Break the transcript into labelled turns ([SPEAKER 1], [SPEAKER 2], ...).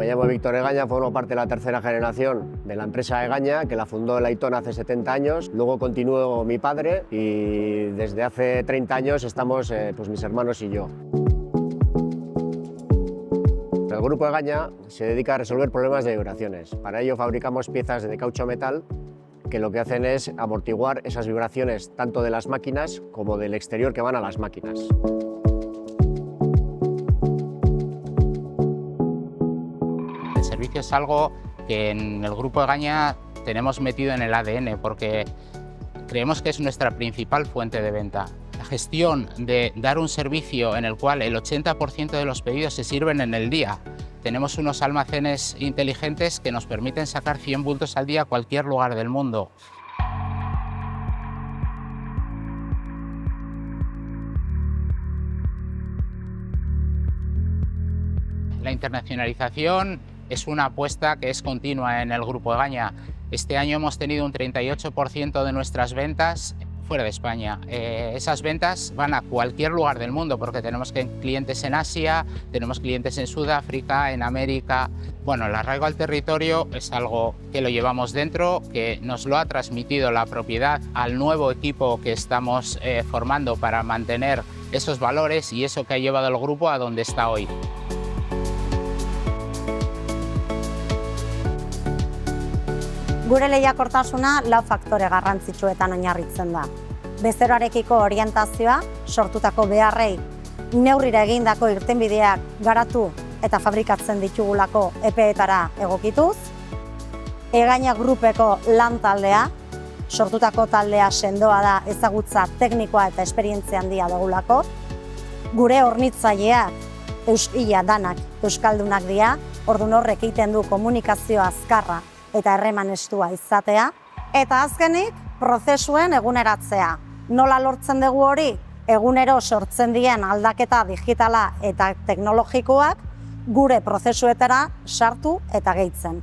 [SPEAKER 1] Me llamo Víctor Egaña, formo parte de la tercera generación de la empresa Egaña, que la fundó el Aitón hace 70 años. Luego continuó mi padre y desde hace 30 años estamos pues mis hermanos y yo. El grupo Egaña se dedica a resolver problemas de vibraciones. Para ello fabricamos piezas de caucho metal que lo que hacen es amortiguar esas vibraciones tanto de las máquinas como del exterior que van a las máquinas.
[SPEAKER 2] El servicio es algo que en el grupo Egaña tenemos metido en el ADN porque creemos que es nuestra principal fuente de venta. La gestión de dar un servicio en el cual el 80% de los pedidos se sirven en el día. Tenemos unos almacenes inteligentes que nos permiten sacar 100 bultos al día a cualquier lugar del mundo. La internacionalización es una apuesta que es continua en el grupo Egaña. Este año hemos tenido un 38% de nuestras ventas fuera de España. Esas ventas van a cualquier lugar del mundo porque tenemos clientes en Asia, tenemos clientes en Sudáfrica, en América. Bueno, el arraigo al territorio es algo que lo llevamos dentro, que nos lo ha transmitido la propiedad al nuevo equipo que estamos formando para mantener esos valores y eso que ha llevado al grupo a donde está hoy.
[SPEAKER 3] Gure lehiakortasuna lau faktore garrantzitsuetan oinarritzen da. Bezeroarekiko orientazioa, sortutako beharrei, neurrira egindako irtenbideak garatu eta fabrikatzen ditugulako epeetara egokituz, Egaña grupeko lan taldea, sortutako taldea sendoa da, ezagutza teknikoa eta esperientzia handia dugulako, gure hornitzaileak euskila danak euskaldunak dira, orduan horrek egiten du komunikazio azkarra eta harreman estua izatea, eta azkenik prozesuen eguneratzea. Nola lortzen dugu hori? Egunero sortzen dien aldaketa digitala eta teknologikoak gure prozesuetara sartu eta gehitzen.